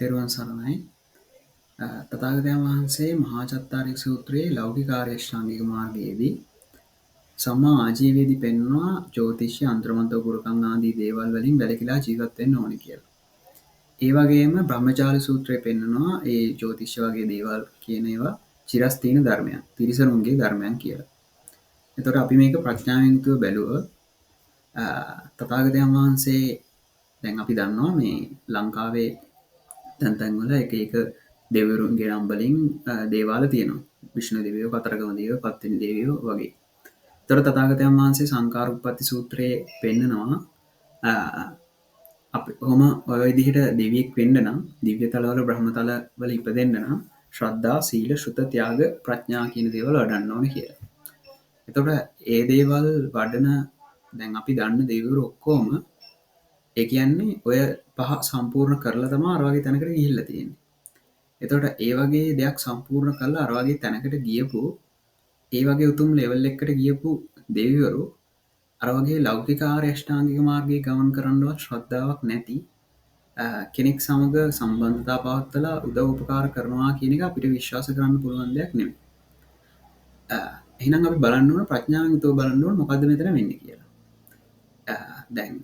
තෙරුවන් සරණයි. තථාගතයන් වහන්සේ මහා චත්තාරික සූත්‍රයේ ලෞකික ආර්ය අෂ්ටාංගික මාර්ගයේදී සම්මා ආජීවයේදී පෙන්වනවා ජ්‍යොතිෂ්‍ය අන්ත්‍රමන්ත්‍ර ගුරුකම් ආදී දේවල් වලින් වැළකීලා ජීවත් වෙන්න ඕනේ කියලා. ඒ වගේම බ්‍රහ්මචාරී සූත්‍රයේ පෙන්වනවා ඒ ජ්‍යොතිෂ්‍ය වගේ දේවල් කියන ඒවා චිරස්තීන ධර්මයන්, තිරිසනුන්ගේ ධර්මයන් කියලා. එතකොට අපි මේක ප්‍රඥාවෙන් යුතුව බැලුවොත් තථාගතයන් වහන්සේ දැන් අපි දන්නවා මේ ලංකාවේ තැන්තැන්වල එක දෙවිවරුන්ගේ නම් වලින් දේවාල තියෙනවා. විෂ්ණු දෙවියෝ, කතරගම දෙවියෝ, පත්තිනි දෙවියෝ වගේ. ඒතර තථාගතයන් වහන්සේ සංඛාරූපපත්ති සූත්‍රයේ පෙන්නනවා අපි කොහොම ඔය විදිහට දෙවියෙක් වෙන්න නම් දිව්‍ය තලවල බ්‍රහ්ම තලවල ඉපදෙන්න නම් ශ්‍රද්ධා, සීල, ශ්‍රුත, ත්‍යාග, ප්‍රඥා කියන දේවල් වඩන්න ඕනේ කියලා. එතකොට ඒ දේවල් වඩන දැන් අපි දන්න දෙවිවරු ඔක්කොම ඒ කියන්නේ ඔය පහ සම්පූර්ණ කරලා තමයි අර වගේ තැනකට ගිහිල්ලා තියෙන්නේ. එතකොට ඒ වගේ දෙයක් සම්පූර්ණ කරලා අර වගේ තැනකට ගියපු ඒ වගේ උතුම් ලෙවල් එකකට ගියපු දෙවිවරු අර වගේ ලෞකික ආර්ය අෂ්ටාංගික මාර්ගයේ ගමන් කරන්නවත් ශ්‍රද්ධාවක් නැති කෙනෙක් සමග සම්බන්ධතා පවත්වලා උදව් උපකාර කරනවා කියන එක අපිට විශ්වාස කරන්න පුළුවන් දෙයක් නෙමෙයි. එහෙනම් අපි බලන්න ඕන ප්‍රඥාවෙන් උතෝ බලන්න ඕන මොකද්ද මෙතන වෙන්නේ කියලා. දැන්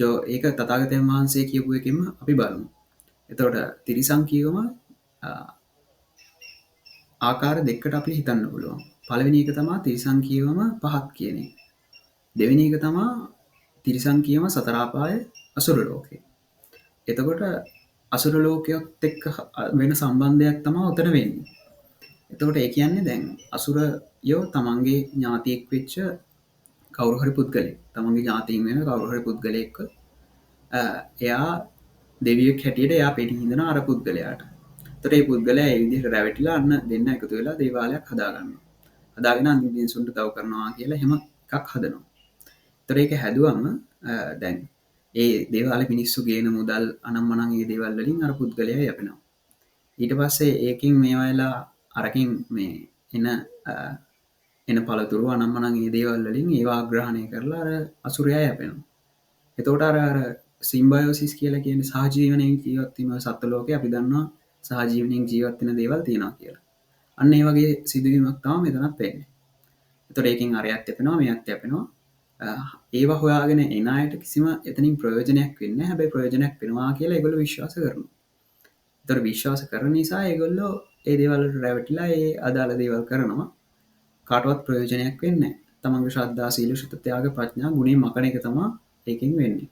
ඒක තථාගතයන් වහන්සේ කියපු එකෙන්ම අපි බලමු. එතකොට තිරිසන් කියවම ආකාර දෙකකට අපි හිතන්න පුළුවන්. පළවෙනි එක තමයි තිරිසන් කියවම පහත් කියන එක. දෙවෙනි එක තමයි තිරිසන් කියවම සතර ආපාය අසුර ලෝකේ. එතකොට අසුර ලෝකයේත් එක්ක වෙන සම්බන්ධයක් තමයි උතන වෙන්නේ. එතකොට ඒ කියන්නේ දැන් අසුරයෝ තමන්ගේ ඥාතියෙක් වෙච්ච කවුරු හරි පුද්ගලෙක්. තමන්ගේ ඥාතීන් වෙන කවුරු හරි පුද්ගලෙක් එයා දෙවියෙක් හැටියට එයා පිටින් ඉඳන අර පුද්ගලයාට. එතකොට මේ පුද්ගලයා ඒ විදිහට රැවටිලා අන්න දෙන්න එකතු වෙලා දේවාලයක් හදාගන්නවා. හදාගෙන අන්තිම මිනිසුන්ට තව කරනවා කියලා එහෙම එකක් හදනවා. එතකොට ඒක හැදුවම දැන් ඒ දේවාලේ මිනිස්සු ගේන මුදල් අනම්මනම් ඒ දේවල් වලින් අර පුද්ගලයා යැපෙනවා. ඊට පස්සේ ඒකෙන් මේ වෙලාව අරකින් මේ එන පළතුරු අනම්මනම් ඒ දේවල් වලින් ඒවා ආග්‍රහණය කරලා අර අසුරයා යැපෙනවා. එතකොට අර සිම්බයෝසිස් කියලා කියන්නේ සහජීවනයෙන් ජීවත් වීම සත්ත්ව ලෝකේ අපි දන්නවා සහජීවනයෙන් ජීවත් වෙන දේවල් තියෙනවා කියලා. අන්න ඒ වගේ සිදුවීමක් තමයි මෙතනත් වෙන්නේ. එතකොට ඒකෙන් අරයත් යැපෙනවා මෙයත් යැපෙනවා. ඒවා හොයාගෙන එන අයට කිසිම එතනින් ප්‍රයෝජනයක් වෙන්නේ නැහැ. හැබැයි ප්‍රයෝජනයක් වෙනවා කියලා ඒගොල්ලෝ විශ්වාස කරනවා. එතකොට විශ්වාස කරන නිසා ඒගොල්ලෝ ඒ දේවල් වලට රැවටිලා ඒ අදාළ දේවල් කරනවා. කාටවත් ප්‍රයෝජනයක් වෙන්නේ නැහැ. තමන්ගේ ශ්‍රද්ධා, සීල, ශ්‍රුත, ත්‍යාග, ප්‍රඥා ගුණේ මකන එක තමයි ඒකෙන් වෙන්නේ.